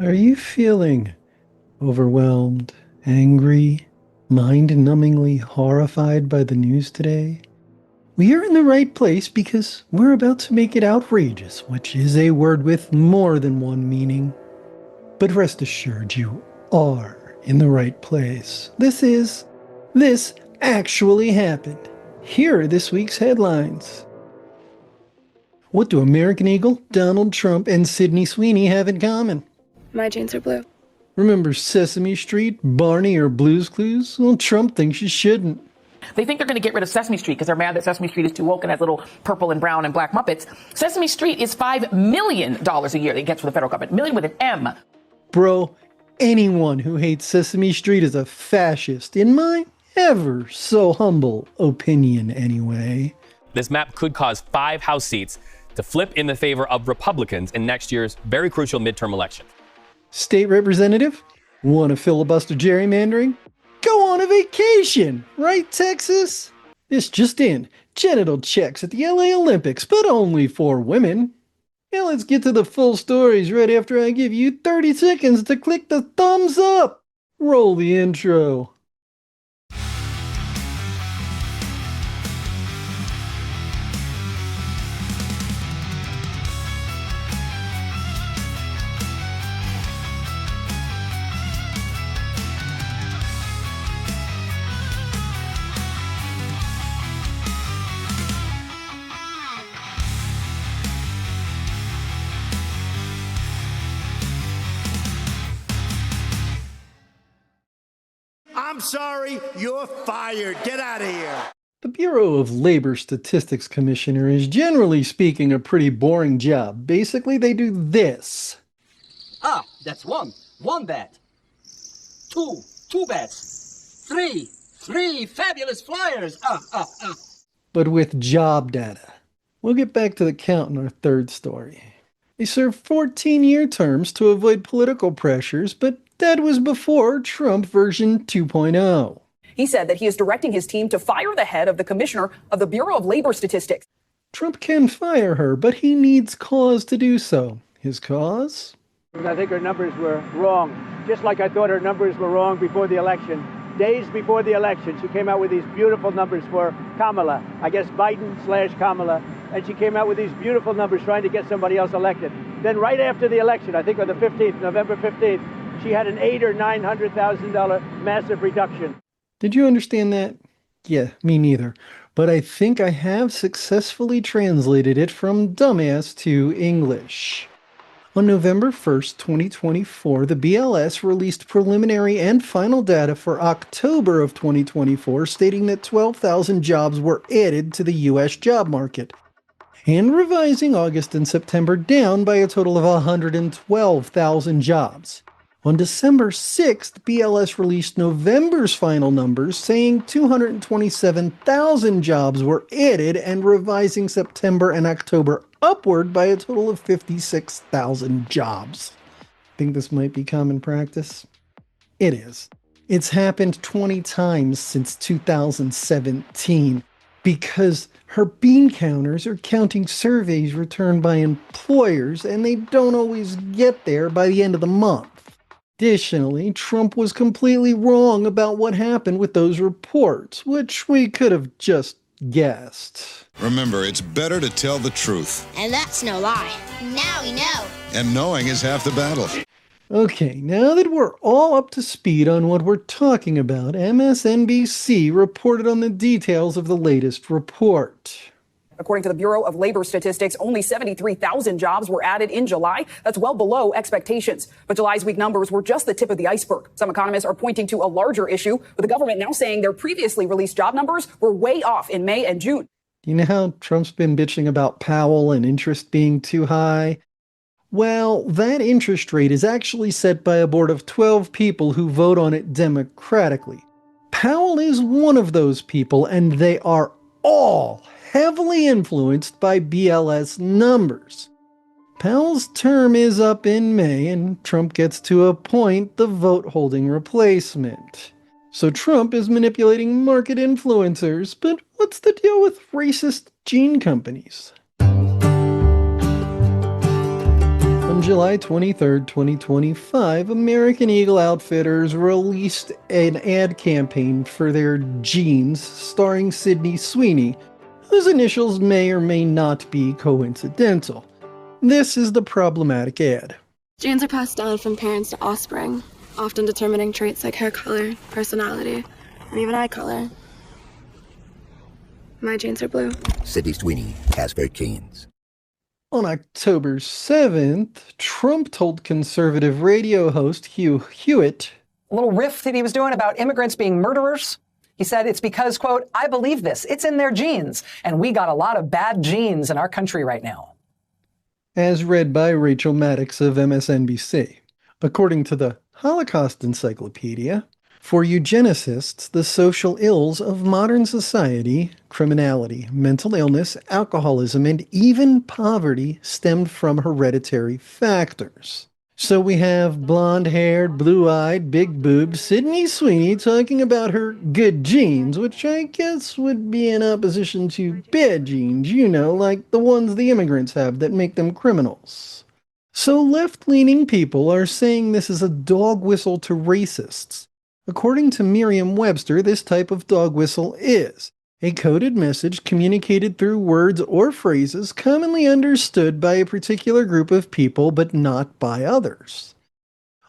Are you feeling overwhelmed, angry, mind-numbingly horrified by the news today? We are in the right place because we're about to make it outrageous, which is a word with more than one meaning. But rest assured, you are in the right place. This actually happened. Here are this week's headlines. What do American Eagle, Donald Trump, and Sydney Sweeney have in common? My jeans are blue. Remember Sesame Street, Barney, or Blue's Clues? Well, Trump thinks you shouldn't. They think they're going to get rid of Sesame Street because they're mad that Sesame Street is too woke and has little purple and brown and black Muppets. Sesame Street is $5 million a year that it gets from the federal government. Million with an M. Bro, anyone who hates Sesame Street is a fascist, in my ever so humble opinion anyway. This map could cause 5 House seats to flip in the favor of Republicans in next year's very crucial midterm election. State representative? Want to filibuster gerrymandering? Go on a vacation, right, Texas? This just in, genital checks at the LA Olympics, but only for women. Now let's get to the full stories right after I give you 30 seconds to click the thumbs up. Roll the intro. I'm sorry, you're fired. Get out of here. The Bureau of Labor Statistics Commissioner is generally speaking a pretty boring job. Basically, they do this. Ah, that's one. One bet. Two bets. Three fabulous flyers. But with job data. We'll get back to the count in our third story. They served 14-year terms to avoid political pressures, but that was before Trump version 2.0. He said that he is directing his team to fire the head of the commissioner of the Bureau of Labor Statistics. Trump can fire her, but he needs cause to do so. His cause? I think her numbers were wrong, just like I thought her numbers were wrong before the election. Days before the election, she came out with these beautiful numbers for Kamala, I guess Biden/Kamala, and she came out with these beautiful numbers trying to get somebody else elected. Then right after the election, I think on the 15th, November 15th, she had an $800,000 or $900,000 massive reduction. Did you understand that? Yeah, me neither. But I think I have successfully translated it from dumbass to English. On November 1st, 2024, the BLS released preliminary and final data for October of 2024, stating that 12,000 jobs were added to the U.S. job market, and revising August and September down by a total of 112,000 jobs. On December 6th, BLS released November's final numbers, saying 227,000 jobs were added and revising September and October upward by a total of 56,000 jobs. Think this might be common practice? It is. It's happened 20 times since 2017 because her bean counters are counting surveys returned by employers and they don't always get there by the end of the month. Additionally, Trump was completely wrong about what happened with those reports, which we could have just guessed. Remember, it's better to tell the truth. And that's no lie. Now we know. And knowing is half the battle. Okay, now that we're all up to speed on what we're talking about, MSNBC reported on the details of the latest report. According to the Bureau of Labor Statistics, only 73,000 jobs were added in July. That's well below expectations. But July's weak numbers were just the tip of the iceberg. Some economists are pointing to a larger issue, with the government now saying their previously released job numbers were way off in May and June. You know how Trump's been bitching about Powell and interest being too high? Well, that interest rate is actually set by a board of 12 people who vote on it democratically. Powell is one of those people, and they are all heavily influenced by BLS numbers. Powell's term is up in May, and Trump gets to appoint the vote-holding replacement. So Trump is manipulating market influencers, but what's the deal with racist gene companies? On July 23, 2025, American Eagle Outfitters released an ad campaign for their jeans starring Sydney Sweeney, whose initials may or may not be coincidental. This is the problematic ad. Genes are passed down from parents to offspring, often determining traits like hair color, personality, and even eye color. My genes are blue. Sydney Sweeney has her genes. On October 7th, Trump told conservative radio host Hugh Hewitt, a little riff that he was doing about immigrants being murderers. He said it's because, quote, I believe this. It's in their genes. And we got a lot of bad genes in our country right now. As read by Rachel Maddox of MSNBC. According to the Holocaust Encyclopedia, for eugenicists, the social ills of modern society, criminality, mental illness, alcoholism, and even poverty stemmed from hereditary factors. So we have blonde-haired, blue-eyed, big-boobed Sydney Sweeney talking about her good genes, which I guess would be in opposition to bad genes, you know, like the ones the immigrants have that make them criminals. So left-leaning people are saying this is a dog whistle to racists. According to Merriam-Webster, this type of dog whistle is a coded message communicated through words or phrases commonly understood by a particular group of people but not by others.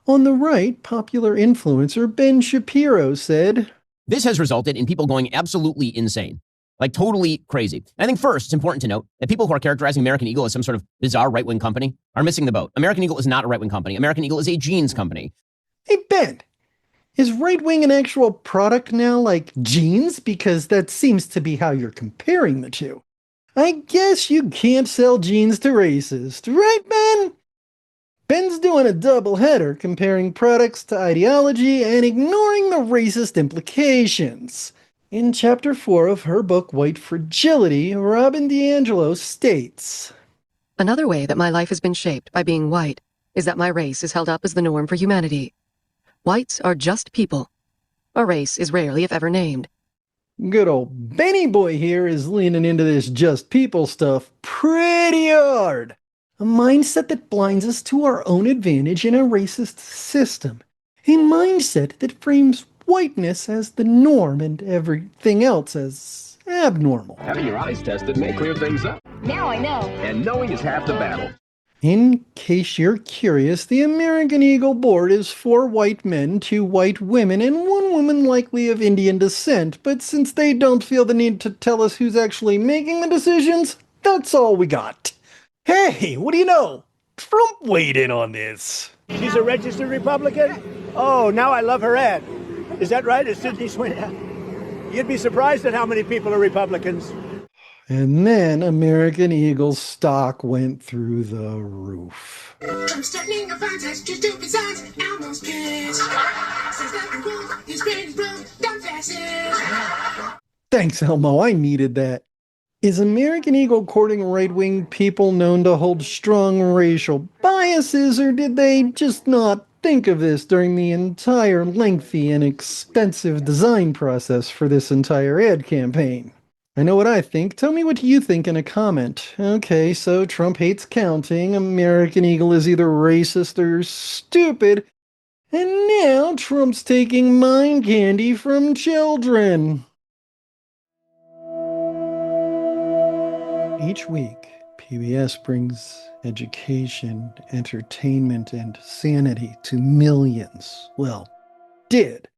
On the right, popular influencer Ben Shapiro said, "This has resulted in people going absolutely insane, like totally crazy. I think first, it's important to note that people who are characterizing American Eagle as some sort of bizarre right-wing company are missing the boat. American Eagle is not a right-wing company. American Eagle is a jeans company." Hey, Ben! Is right-wing an actual product now, like jeans? Because that seems to be how you're comparing the two. I guess you can't sell jeans to racists, right, Ben? Ben's doing a double header, comparing products to ideology and ignoring the racist implications. In Chapter 4 of her book, White Fragility, Robin DiAngelo states, "Another way that my life has been shaped by being white is that my race is held up as the norm for humanity. Whites are just people. A race is rarely, if ever, named." Good old Benny boy here is leaning into this just people stuff pretty hard. A mindset that blinds us to our own advantage in a racist system. A mindset that frames whiteness as the norm and everything else as abnormal. Having your eyes tested may clear things up. Now I know. And knowing is half the battle. In case you're curious, the American Eagle board is 4 white men, 2 white women, and 1 woman likely of Indian descent, but since they don't feel the need to tell us who's actually making the decisions, that's all we got. Hey, what do you know? Trump weighed in on this. She's a registered Republican? Oh, now I love her ad. Is that right? Is Sydney Sweeney? You'd be surprised at how many people are Republicans. And then American Eagle's stock went through the roof. I'm starting a contest, just do besides Elmo's kids. Says that the rule is pretty broke, don't pass it. Thanks, Elmo. I needed that. Is American Eagle courting right-wing people known to hold strong racial biases, or did they just not think of this during the entire lengthy and expensive design process for this entire ad campaign? I know what I think. Tell me what you think in a comment. Okay, so Trump hates counting, American Eagle is either racist or stupid, and now Trump's taking mind candy from children. Each week, PBS brings education, entertainment, and sanity to millions. Well, did,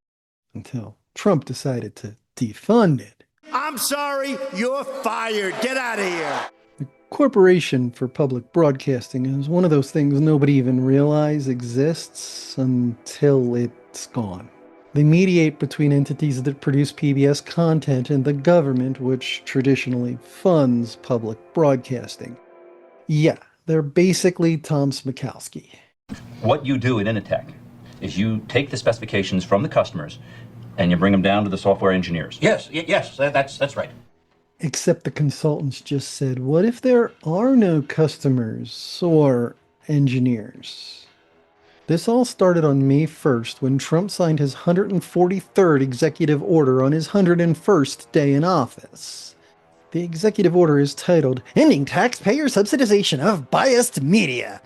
until Trump decided to defund it. I'm sorry, you're fired. Get out of here. The Corporation for Public Broadcasting is one of those things nobody even realizes exists until it's gone. They mediate between entities that produce PBS content and the government, which traditionally funds public broadcasting. Yeah, they're basically Tom Smikowski. What you do at Initech is you take the specifications from the customers and you bring them down to the software engineers. Yes, that's right. Except the consultants just said, what if there are no customers or engineers? This all started on May 1st when Trump signed his 143rd executive order on his 101st day in office. The executive order is titled, "Ending Taxpayer Subsidization of Biased Media."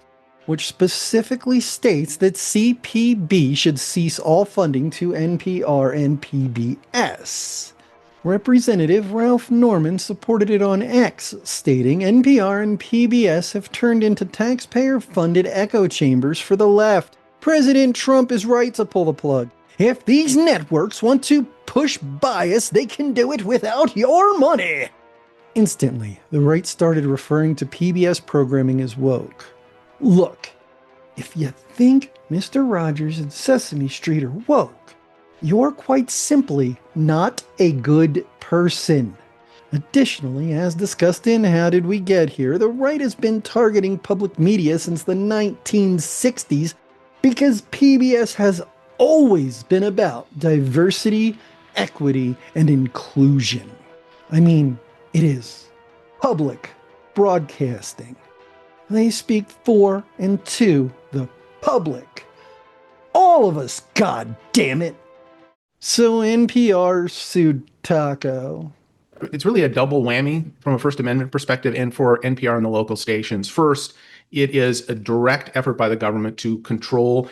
which specifically states that CPB should cease all funding to NPR and PBS. Representative Ralph Norman supported it on X, stating NPR and PBS have turned into taxpayer-funded echo chambers for the left. President Trump is right to pull the plug. If these networks want to push bias, they can do it without your money. Instantly, the right started referring to PBS programming as woke. Look, if you think Mr. Rogers and Sesame Street are woke, you're quite simply not a good person. Additionally, as discussed in How Did We Get Here, the right has been targeting public media since the 1960s because PBS has always been about diversity, equity, and inclusion. I mean, it is public broadcasting. They speak for and to the public. All of us, god damn it. So NPR sued Taco. It's really a double whammy from a First Amendment perspective and for NPR and the local stations. First, it is a direct effort by the government to control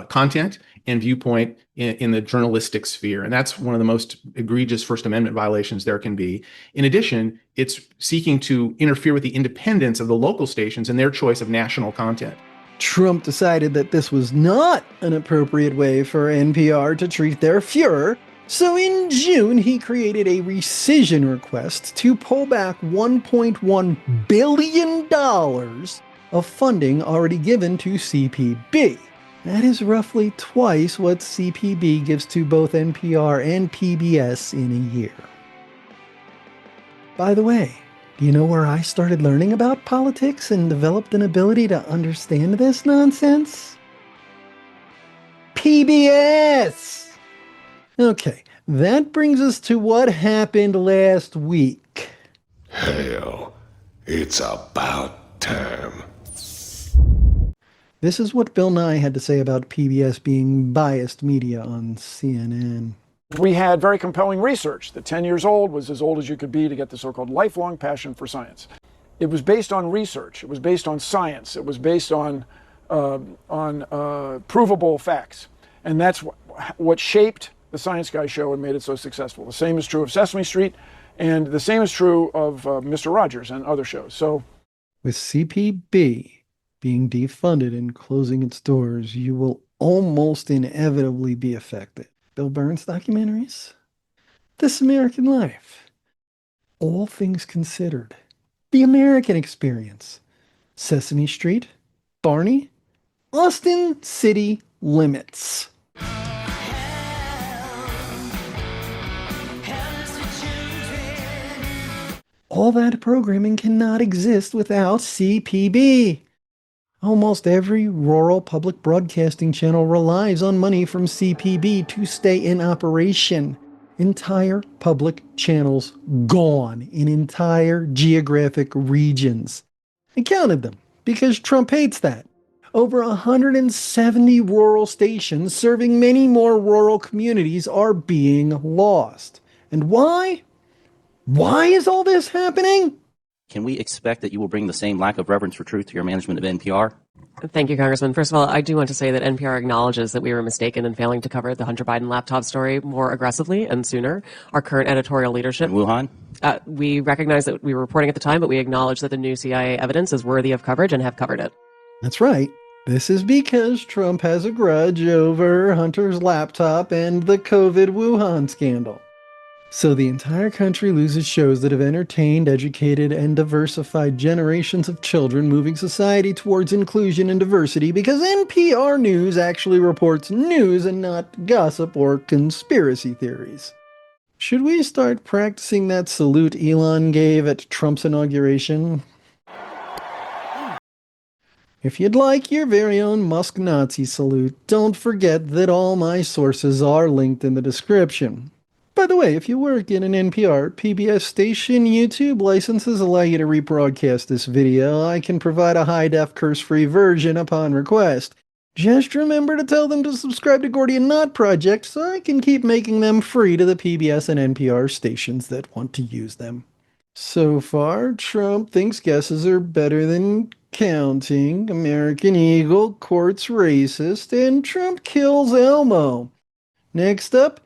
content and viewpoint in the journalistic sphere. And that's one of the most egregious First Amendment violations there can be. In addition, it's seeking to interfere with the independence of the local stations and their choice of national content. Trump decided that this was not an appropriate way for NPR to treat their Fuhrer, so in June he created a rescission request to pull back $1.1 billion of funding already given to CPB. That is roughly twice what CPB gives to both NPR and PBS in a year. By the way, do you know where I started learning about politics and developed an ability to understand this nonsense? PBS! Okay, that brings us to what happened last week. Hell, it's about time. This is what Bill Nye had to say about PBS being biased media on CNN. We had very compelling research that 10 years old was as old as you could be to get the so-called lifelong passion for science. It was based on research. It was based on science. It was based on provable facts. And that's what shaped the Science Guy show and made it so successful. The same is true of Sesame Street, and the same is true of Mr. Rogers and other shows. So, with CPB being defunded and closing its doors, you will almost inevitably be affected. Bill Burns documentaries, This American Life, All Things Considered, The American Experience, Sesame Street, Barney, Austin City Limits. All that programming cannot exist without CPB. Almost every rural public broadcasting channel relies on money from CPB to stay in operation. Entire public channels gone in entire geographic regions. I counted them because Trump hates that. Over 170 rural stations serving many more rural communities are being lost. And why? Why is all this happening? Can we expect that you will bring the same lack of reverence for truth to your management of NPR? Thank you, Congressman. First of all, I do want to say that NPR acknowledges that we were mistaken in failing to cover the Hunter Biden laptop story more aggressively and sooner. Our current editorial leadership. Wuhan? We recognize that we were reporting at the time, but we acknowledge that the new CIA evidence is worthy of coverage and have covered it. That's right. This is because Trump has a grudge over Hunter's laptop and the COVID Wuhan scandal. So the entire country loses shows that have entertained, educated, and diversified generations of children, moving society towards inclusion and diversity because NPR News actually reports news and not gossip or conspiracy theories. Should we start practicing that salute Elon gave at Trump's inauguration? If you'd like your very own Musk Nazi salute, don't forget that all my sources are linked in the description. By the way, if you work in an NPR, PBS station, YouTube licenses allow you to rebroadcast this video. I can provide a high-def curse-free version upon request. Just remember to tell them to subscribe to Gordian Knot Project so I can keep making them free to the PBS and NPR stations that want to use them. So far, Trump thinks guesses are better than counting, American Eagle courts racist, and Trump kills Elmo. Next up,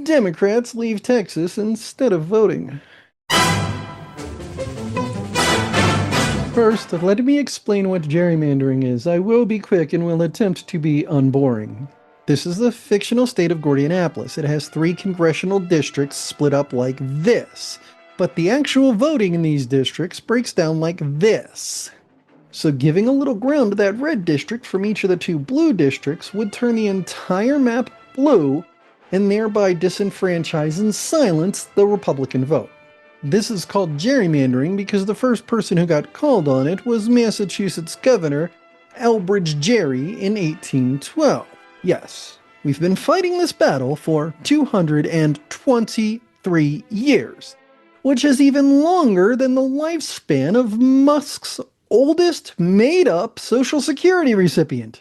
Democrats leave Texas instead of voting. First, let me explain what gerrymandering is. I will be quick and will attempt to be unboring. This is the fictional state of Gordianapolis. It has 3 congressional districts split up like this. But the actual voting in these districts breaks down like this. So giving a little ground to that red district from each of the 2 blue districts would turn the entire map blue and thereby disenfranchise and silence the Republican vote. This is called gerrymandering because the first person who got called on it was Massachusetts Governor Elbridge Gerry in 1812. Yes, we've been fighting this battle for 223 years, which is even longer than the lifespan of Musk's oldest made-up Social Security recipient.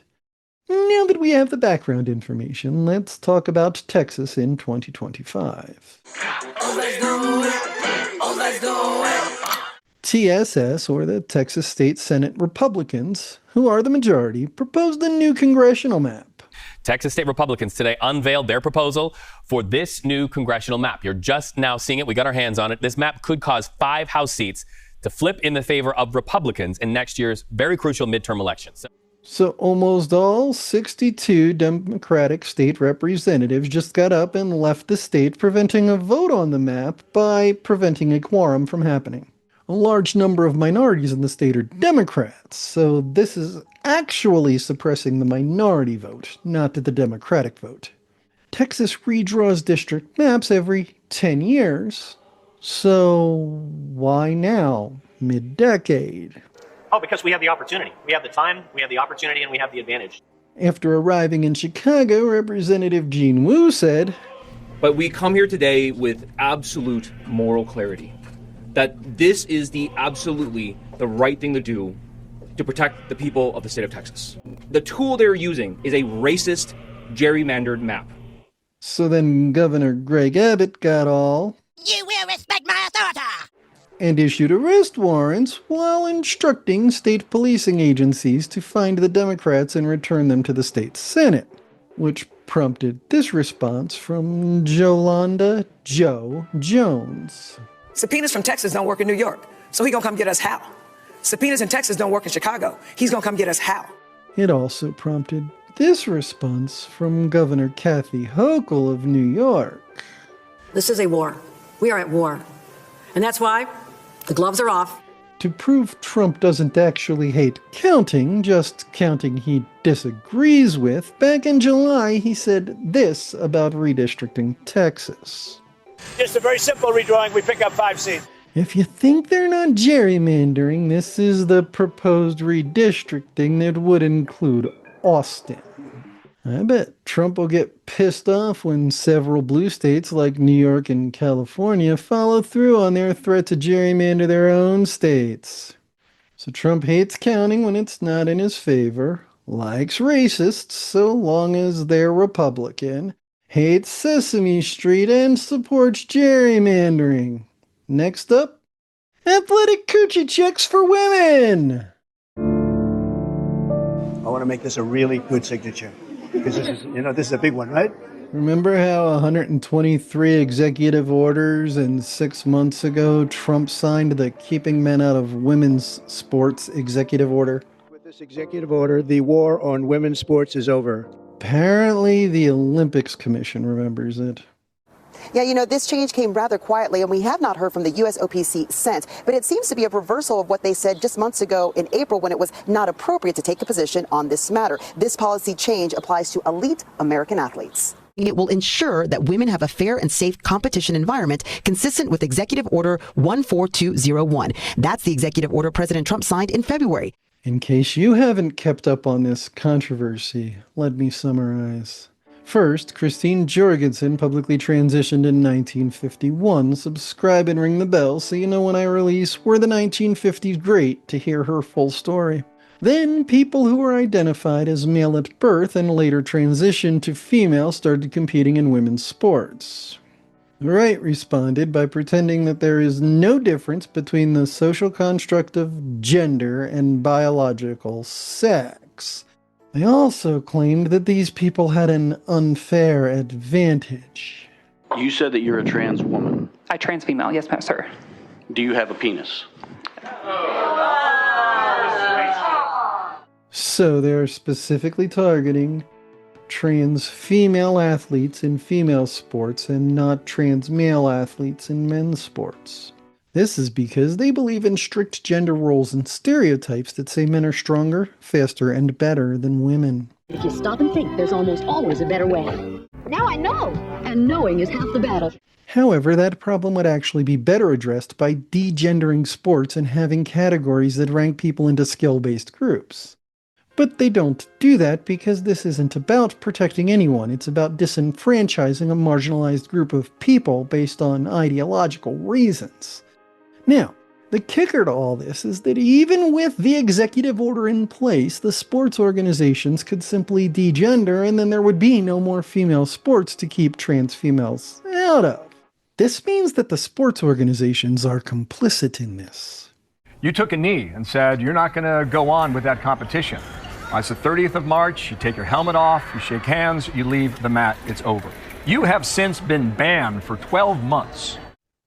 Now that we have the background information, let's talk about Texas in 2025. TSS, or the Texas State Senate Republicans, who are the majority, proposed a new congressional map. Texas state Republicans today unveiled their proposal for this new congressional map. You're just now seeing it. We got our hands on it. This map could cause 5 House seats to flip in the favor of Republicans in next year's very crucial midterm elections. So almost all 62 Democratic state representatives just got up and left the state, preventing a vote on the map by preventing a quorum from happening. A large number of minorities in the state are Democrats, so this is actually suppressing the minority vote, not the Democratic vote. Texas redraws district maps every 10 years, so why now, mid-decade? Oh, because we have the opportunity. We have the time, we have the opportunity, and we have the advantage. After arriving in Chicago, Representative Gene Wu said, "But we come here today with absolute moral clarity, that this is absolutely the right thing to do to protect the people of the state of Texas. The tool they're using is a racist, gerrymandered map." So then Governor Greg Abbott got all, "You will respect my authority," and issued arrest warrants while instructing state policing agencies to find the Democrats and return them to the state Senate, which prompted this response from Jolanda Joe Jones. Subpoenas from Texas don't work in New York, so he gonna come get us how? Subpoenas in Texas don't work in Chicago. He's gonna come get us how? It also prompted this response from Governor Kathy Hochul of New York. This is a war. We are at war. And that's why the gloves are off. To prove Trump doesn't actually hate counting, just counting he disagrees with, back in July he said this about redistricting Texas. Just a very simple redrawing. We pick up 5 seats. If you think they're not gerrymandering, this is the proposed redistricting that would include Austin. I bet Trump will get pissed off when several blue states like New York and California follow through on their threat to gerrymander their own states. So Trump hates counting when it's not in his favor, likes racists so long as they're Republican, hates Sesame Street, and supports gerrymandering. Next up, athletic coochie checks for women. I want to make this a really good signature because this is a big one, right? Remember how 123 executive orders and 6 months ago Trump signed the Keeping Men Out of Women's Sports executive order? With this executive order, the war on women's sports is over. Apparently the Olympics Commission remembers it. Yeah, this change came rather quietly, and we have not heard from the USOPC since. But it seems to be a reversal of what they said just months ago in April when it was not appropriate to take a position on this matter. This policy change applies to elite American athletes. It will ensure that women have a fair and safe competition environment consistent with Executive Order 14201. That's the executive order President Trump signed in February. In case you haven't kept up on this controversy, let me summarize. First, Christine Jorgensen publicly transitioned in 1951. Subscribe and ring the bell so you know when I release Were the 1950s Great to hear her full story. Then, people who were identified as male at birth and later transitioned to female started competing in women's sports. The right responded by pretending that there is no difference between the social construct of gender and biological sex. They also claimed that these people had an unfair advantage. You said that you're a trans woman. I trans female, yes, sir. Do you have a penis? So they're specifically targeting trans female athletes in female sports and not trans male athletes in men's sports. This is because they believe in strict gender roles and stereotypes that say men are stronger, faster, and better than women. If you stop and think, there's almost always a better way. Now I know, and knowing is half the battle. However, that problem would actually be better addressed by degendering sports and having categories that rank people into skill-based groups. But they don't do that because this isn't about protecting anyone. It's about disenfranchising a marginalized group of people based on ideological reasons. Now, the kicker to all this is that even with the executive order in place, the sports organizations could simply degender and then there would be no more female sports to keep trans females out of. This means that the sports organizations are complicit in this. You took a knee and said you're not going to go on with that competition. It's the 30th of March, you take your helmet off, you shake hands, you leave the mat, it's over. You have since been banned for 12 months.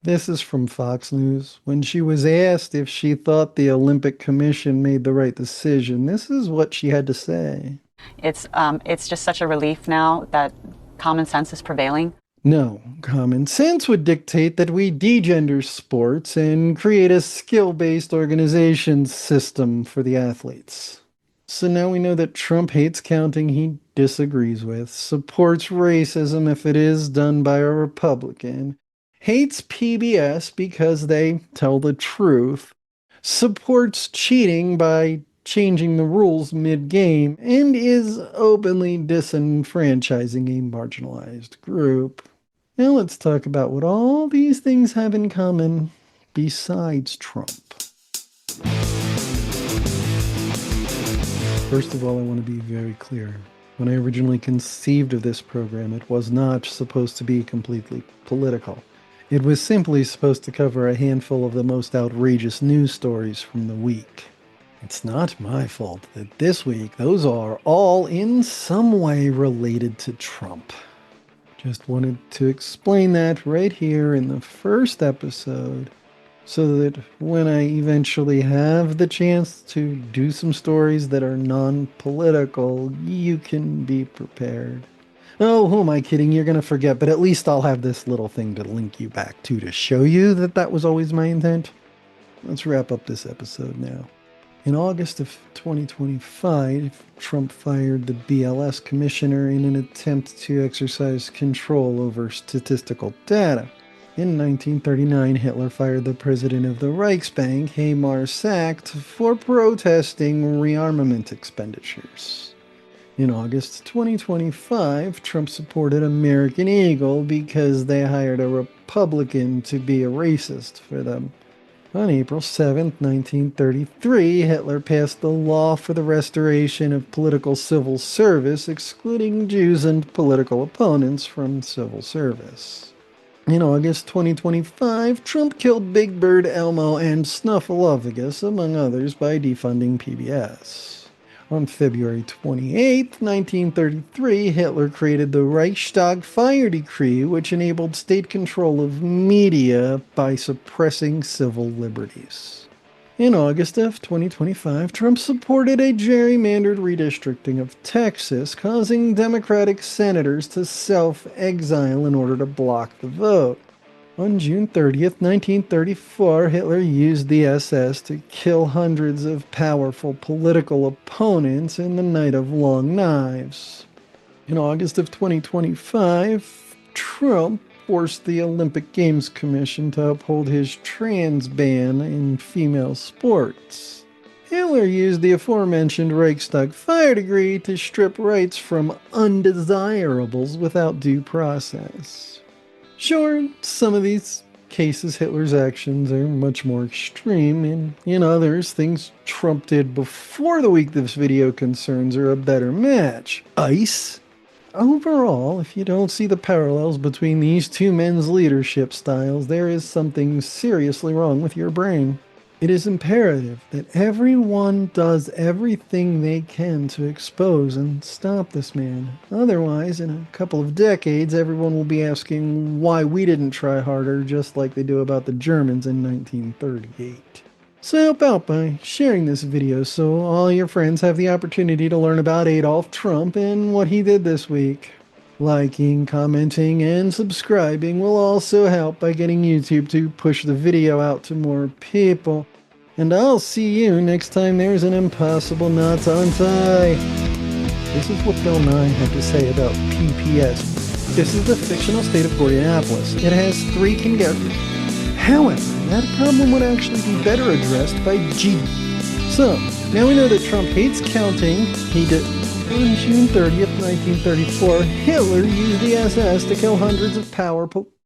This is from Fox News. When she was asked if she thought the Olympic Commission made the right decision, this is what she had to say. It's just such a relief now that common sense is prevailing. No, common sense would dictate that we degender sports and create a skill-based organization system for the athletes. So now we know that Trump hates counting he disagrees with, supports racism if it is done by a Republican, hates PBS because they tell the truth, supports cheating by changing the rules mid-game, and is openly disenfranchising a marginalized group. Now let's talk about what all these things have in common besides Trump. First of all, I want to be very clear. When I originally conceived of this program, it was not supposed to be completely political. It was simply supposed to cover a handful of the most outrageous news stories from the week. It's not my fault that this week those are all in some way related to Trump. Just wanted to explain that right here in the first episode, so that when I eventually have the chance to do some stories that are non-political, you can be prepared. Oh, who am I kidding? You're going to forget, but at least I'll have this little thing to link you back to show you that that was always my intent. Let's wrap up this episode now. In August of 2025, Trump fired the BLS commissioner in an attempt to exercise control over statistical data. In 1939, Hitler fired the president of the Reichsbank, Hamar Sachs, for protesting rearmament expenditures. In August 2025, Trump supported American Eagle because they hired a Republican to be a racist for them. On April 7, 1933, Hitler passed the law for the restoration of political civil service, excluding Jews and political opponents from civil service. In August 2025, Trump killed Big Bird, Elmo, and Snuffleupagus, among others, by defunding PBS. On February 28, 1933, Hitler created the Reichstag Fire Decree, which enabled state control of media by suppressing civil liberties. In August of 2025, Trump supported a gerrymandered redistricting of Texas, causing Democratic senators to self-exile in order to block the vote. On June 30th, 1934, Hitler used the SS to kill hundreds of powerful political opponents in the Night of Long Knives. In August of 2025, Trump forced the Olympic Games Commission to uphold his trans ban in female sports. Hitler used the aforementioned Reichstag Fire Decree to strip rights from undesirables without due process. Sure, some of these cases Hitler's actions are much more extreme, and in others, things Trump did before the week this video concerns are a better match. ICE, Overall, if you don't see the parallels between these two men's leadership styles, there is something seriously wrong with your brain. It is imperative that everyone does everything they can to expose and stop this man. Otherwise, in a couple of decades, everyone will be asking why we didn't try harder, just like they do about the Germans in 1938. So help out by sharing this video so all your friends have the opportunity to learn about Adolf Trump and what he did this week. Liking, commenting, and subscribing will also help by getting YouTube to push the video out to more people. And I'll see you next time there's an impossible knot to untie. This is what Bill Nye had to say about PBS. This is the fictional state of Gordianapolis. It has 3 kindergartens. However, that problem would actually be better addressed by G. So, now we know that Trump hates counting. He did. On June 30th, 1934, Hitler used the SS to kill hundreds of